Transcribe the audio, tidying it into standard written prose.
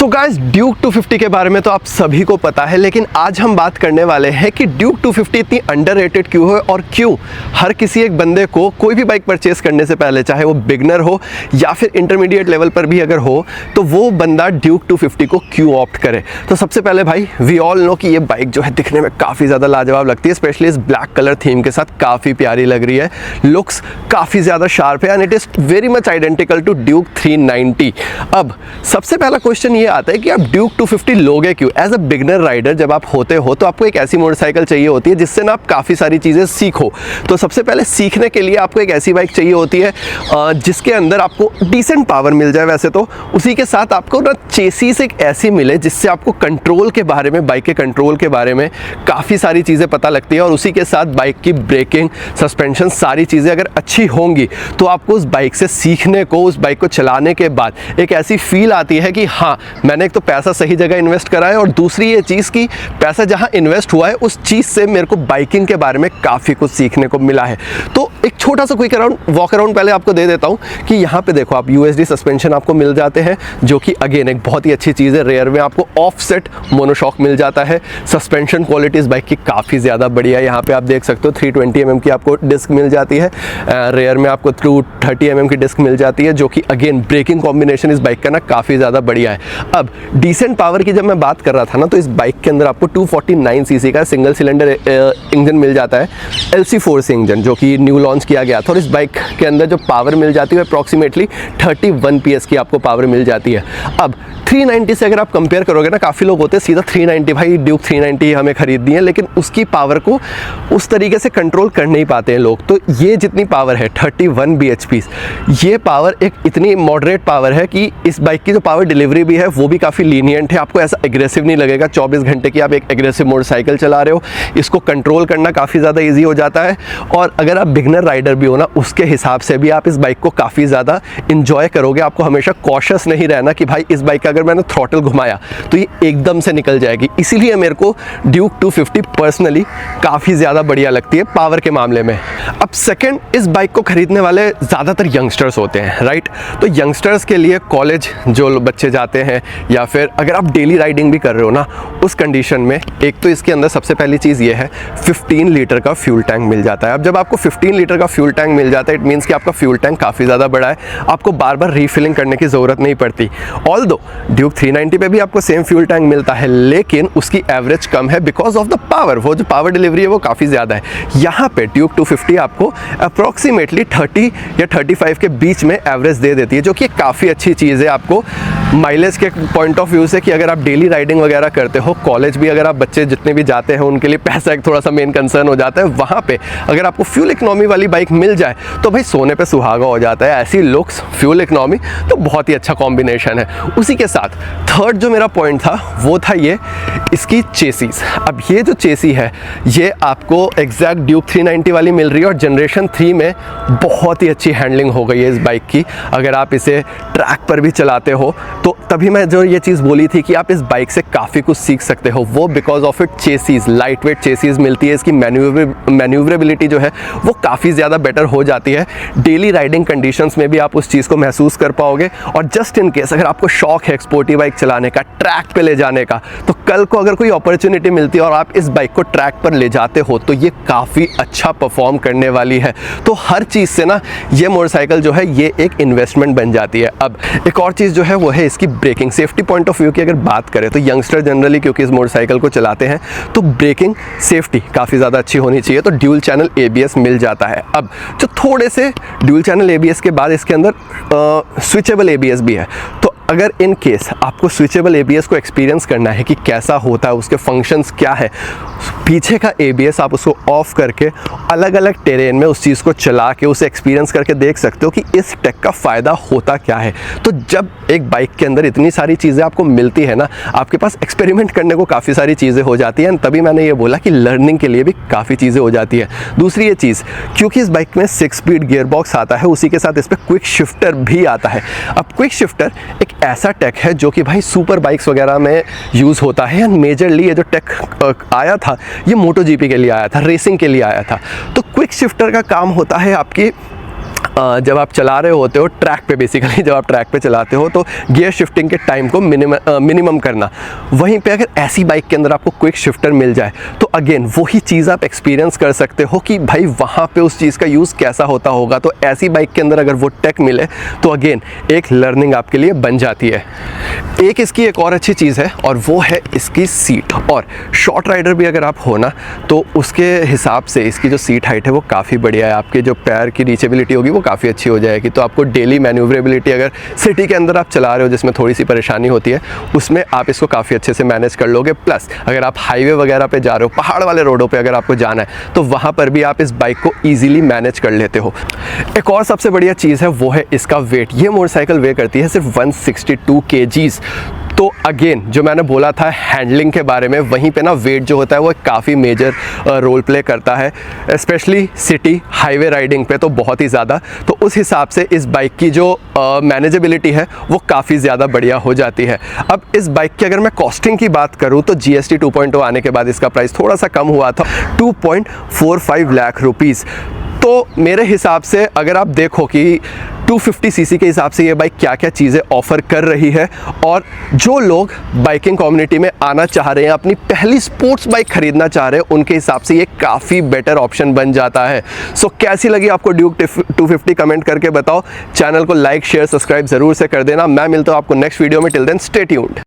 So guys, Duke 250 के बारे में तो आप सभी को पता है, लेकिन आज हम बात करने वाले हैं कि ड्यूक 250 इतनी अंडररेटेड क्यों है और क्यों हर किसी एक बंदे को कोई भी बाइक परचेस करने से पहले, चाहे वो बिगनर हो या फिर इंटरमीडिएट लेवल पर भी अगर हो, तो वो बंदा ड्यूक 250 को क्यों ऑप्ट करे। तो सबसे पहले भाई, वी ऑल नो कि ये बाइक जो है दिखने में काफ़ी ज़्यादा लाजवाब लगती है, स्पेशली इस ब्लैक कलर थीम के साथ काफ़ी प्यारी लग रही है। लुक्स काफ़ी ज़्यादा शार्प है and it is very much identical to Duke 390। अब सबसे पहला क्वेश्चन ये आता है कि आप ड्यूक 250 लोगे क्यों। एज अ बिगनर राइडर जब आप होते हो तो आपको एक ऐसी मोटरसाइकिल चाहिए होती है जिससे ना आप काफ़ी सारी चीज़ें सीखो। तो सबसे पहले सीखने के लिए आपको एक ऐसी बाइक चाहिए होती है जिसके अंदर आपको डिसेंट पावर मिल जाए वैसे तो, उसी के साथ आपको ना चेसिस एक ऐसी मिले जिससे आपको कंट्रोल के बारे में, बाइक के कंट्रोल के बारे में काफ़ी सारी चीज़ें पता लगती है, और उसी के साथ बाइक की ब्रेकिंग, सस्पेंशन, सारी चीज़ें अगर अच्छी होंगी तो आपको उस बाइक से सीखने को, उस बाइक को चलाने के बाद एक ऐसी फील आती है कि हाँ, मैंने एक तो पैसा सही जगह इन्वेस्ट करा है, और दूसरी ये चीज़ कि पैसा जहाँ इन्वेस्ट हुआ है उस चीज़ से मेरे को बाइकिंग के बारे में काफ़ी कुछ सीखने को मिला है। तो एक छोटा सा क्विक वॉक अराउंड पहले आपको दे देता हूँ कि यहाँ पे देखो आप यूएसडी सस्पेंशन आपको मिल जाते हैं, जो कि अगेन एक बहुत ही अच्छी चीज़ है। रेयर में आपको ऑफसेट मोनोशॉक मिल जाता है। सस्पेंशन क्वालिटी इस बाइक की काफ़ी ज़्यादा बढ़िया है। यहाँ पे आप देख सकते हो 320 mm की आपको डिस्क मिल जाती है। रेयर में आपको 230 mm की डिस्क मिल जाती है, जो कि अगेन ब्रेकिंग कॉम्बिनेशन इस बाइक का ना काफ़ी ज़्यादा बढ़िया है। अब डिसेंट पावर की जब मैं बात कर रहा था ना, तो इस बाइक के अंदर आपको 249 सीसी का सिंगल सिलेंडर इंजन मिल जाता है, LC4 इंजन, जो कि न्यू लॉन्च किया गया था। और इस बाइक के अंदर जो पावर मिल जाती है अप्रॉक्सीमेटली 31 PS की आपको पावर मिल जाती है। अब 390 से अगर आप कंपेयर करोगे ना, काफ़ी लोग होते हैं सीधा 390 भाई ड्यूक 390 हमें खरीदनी है, लेकिन उसकी पावर को उस तरीके से कंट्रोल कर नहीं पाते हैं लोग। तो ये जितनी पावर है 31 bhp, ये पावर एक इतनी मॉडरेट पावर है कि इस बाइक की जो पावर डिलीवरी भी है वो भी काफ़ी लीनियंट है। आपको ऐसा एग्रेसिव नहीं लगेगा 24 घंटे की आप एक एग्रेसिव मोटरसाइकिल चला रहे हो। इसको कंट्रोल करना काफ़ी ज़्यादा ईजी हो जाता है, और अगर आप बिगनर राइडर भी हो ना, उसके हिसाब से भी आप इस बाइक को काफ़ी ज़्यादा इंजॉय करोगे। आपको हमेशा कॉशियस नहीं रहना कि भाई इस बाइक का अगर मैंने थ्रॉटल घुमाया तो ये एकदम से निकल जाएगी। इसीलिए मेरे को ड्यूक 250 पर्सनली काफ़ी ज़्यादा बढ़िया लगती है पावर के मामले में। अब सेकंड, इस बाइक को खरीदने वाले ज़्यादातर यंगस्टर्स होते हैं, राइट। तो यंगस्टर्स के लिए कॉलेज जो बच्चे जाते हैं, या फिर अगर आप डेली राइडिंग भी कर रहे हो ना, उस कंडीशन में एक तो इसके अंदर सबसे पहली चीज़ ये है 15 लीटर का फ्यूल टैंक मिल जाता है। अब जब आपको 15 लीटर का फ्यूल टैंक मिल जाता है, इट मीन्स कि आपका फ्यूल टैंक काफ़ी ज़्यादा बड़ा है, आपको बार बार रीफिलिंग करने की ज़रूरत नहीं पड़ती। ऑल्दो ड्यूक 390 पे भी आपको सेम फ्यूल टैंक मिलता है, लेकिन उसकी एवरेज कम है बिकॉज ऑफ द पावर। वो जो पावर डिलीवरी है वो काफ़ी ज़्यादा है। यहाँ पे ड्यूक 250 आपको अप्रॉक्सीमेटली 30 या 35 के बीच में एवरेज दे देती है, जो कि काफ़ी अच्छी चीज़ है आपको माइलेज के पॉइंट ऑफ व्यू से, कि अगर आप डेली राइडिंग वगैरह करते हो, कॉलेज भी अगर आप बच्चे जितने भी जाते हैं उनके लिए पैसा एक थोड़ा सा मेन कंसर्न हो जाता है। वहाँ पे अगर आपको फ्यूल इकोनॉमी वाली बाइक मिल जाए तो भाई सोने पे सुहागा हो जाता है। ऐसी लुक्स, फ्यूल इकोनॉमी, तो बहुत ही अच्छा कॉम्बिनेशन है। उसी के साथ थर्ड जो मेरा पॉइंट था वो था ये इसकी चेसीस। अब ये जो चेसी है ये आपको एग्जैक्ट ड्यूक 390 वाली मिल रही है, और जनरेशन 3 में बहुत ही अच्छी हैंडलिंग हो गई है इस बाइक की। अगर आप इसे ट्रैक पर भी चलाते हो तो तभी मैं जो ये चीज़ बोली थी कि आप इस बाइक से काफ़ी कुछ सीख सकते हो, वो because of it chassis, light weight chassis मिलती है। इसकी मैन्यूवरेबिलिटी जो है वो काफ़ी ज़्यादा बेटर हो जाती है। डेली राइडिंग कंडीशंस में भी आप उस चीज़ को महसूस कर पाओगे। और जस्ट इन केस अगर आपको शौक है स्पोर्टी बाइक चलाने का, ट्रैक पे ले जाने का, तो कल को अगर कोई अपॉर्चुनिटी मिलती है और आप इस बाइक को ट्रैक पर ले जाते हो तो ये काफ़ी अच्छा परफॉर्म करने वाली है। तो हर चीज़ से ना ये मोटरसाइकिल जो है ये एक इन्वेस्टमेंट बन जाती है। अब एक और चीज़ जो है वो है इसकी braking. Safety point of view की अगर बात करें तो यंगस्टर जनरली क्योंकि इस मोटरसाइकिल को चलाते हैं तो ब्रेकिंग सेफ्टी काफ़ी ज़्यादा अच्छी होनी चाहिए, तो ड्यूल चैनल ABS मिल जाता है। अब जो थोड़े से ड्यूल चैनल ABS के बाद इसके अंदर स्विचेबल ABS भी है। तो अगर इन केस आपको स्विचेबल ABS को एक्सपीरियंस करना है कि कैसा होता है, उसके फंक्शंस क्या है, पीछे का ABS आप उसको ऑफ करके अलग अलग टेरेन में उस चीज़ को चला के उसे एक्सपीरियंस करके देख सकते हो कि इस टेक का फ़ायदा होता क्या है। तो जब एक बाइक के अंदर इतनी सारी चीज़ें आपको मिलती है ना, आपके पास एक्सपेरिमेंट करने को काफ़ी सारी चीज़ें हो जाती हैं। तभी मैंने ये बोला कि लर्निंग के लिए भी काफ़ी चीज़ें हो जाती है। दूसरी ये चीज़, क्योंकि इस बाइक में 6 स्पीड गियर बॉक्स आता है, उसी के साथ इस पर क्विक शिफ्टर भी आता है। अब क्विक शिफ्टर एक ऐसा टेक है जो कि भाई सुपर बाइक्स वगैरह में यूज़ होता है, एंड मेजरली ये जो टेक आया था ये MotoGP के लिए आया था, रेसिंग के लिए आया था। तो क्विक शिफ्टर का काम होता है आपकी जब आप चला रहे होते हो ट्रैक पे, बेसिकली जब आप ट्रैक पे चलाते हो तो गियर शिफ्टिंग के टाइम को मिनिमम करना। वहीं पे अगर ऐसी बाइक के अंदर आपको क्विक शिफ्टर मिल जाए तो अगेन वही चीज़ आप एक्सपीरियंस कर सकते हो कि भाई वहाँ पे उस चीज़ का यूज़ कैसा होता होगा। तो ऐसी बाइक के अंदर अगर वो टेक मिले तो अगेन एक लर्निंग आपके लिए बन जाती है। एक इसकी एक और अच्छी चीज़ है और वो है इसकी सीट। और शॉर्ट राइडर भी अगर आप हो ना तो उसके हिसाब से इसकी जो सीट हाइट है वो काफ़ी बढ़िया है। आपके जो पैर की रीचेबिलिटी होगी वो काफ़ी अच्छी हो जाएगी। तो आपको डेली मैन्यूवरेबिलिटी अगर सिटी के अंदर आप चला रहे हो जिसमें थोड़ी सी परेशानी होती है उसमें आप इसको काफ़ी अच्छे से मैनेज कर लोगे। प्लस अगर आप हाईवे वगैरह पे जा रहे हो, पहाड़ वाले रोडों पे अगर आपको जाना है तो वहाँ पर भी आप इस बाइक को ईजिली मैनेज कर लेते हो। एक और सबसे बढ़िया चीज़ है वो है इसका वेट। ये मोटरसाइकिल वे करती है सिर्फ 162 kgs। तो अगेन जो मैंने बोला था हैंडलिंग के बारे में, वहीं पे ना वेट जो होता है वो काफ़ी मेजर रोल प्ले करता है, स्पेशली सिटी हाईवे राइडिंग पे तो बहुत ही ज़्यादा। तो उस हिसाब से इस बाइक की जो मैनेजेबिलिटी है वो काफ़ी ज़्यादा बढ़िया हो जाती है। अब इस बाइक की अगर मैं कॉस्टिंग की बात करूँ तो GST 2.0 आने के बाद इसका प्राइस थोड़ा सा कम हुआ था, 2.45 लाख रुपीज़। तो मेरे हिसाब से अगर आप देखो कि 250 सीसी के हिसाब से ये बाइक क्या क्या चीज़ें ऑफ़र कर रही है और जो लोग बाइकिंग कम्युनिटी में आना चाह रहे हैं, अपनी पहली स्पोर्ट्स बाइक खरीदना चाह रहे हैं, उनके हिसाब से ये काफ़ी बेटर ऑप्शन बन जाता है। सो कैसी लगी आपको ड्यूक 250 कमेंट करके बताओ। चैनल को लाइक शेयर सब्सक्राइब ज़रूर से कर देना। मैं मिलता हूँ आपको नेक्स्ट वीडियो में। Till then stay tuned.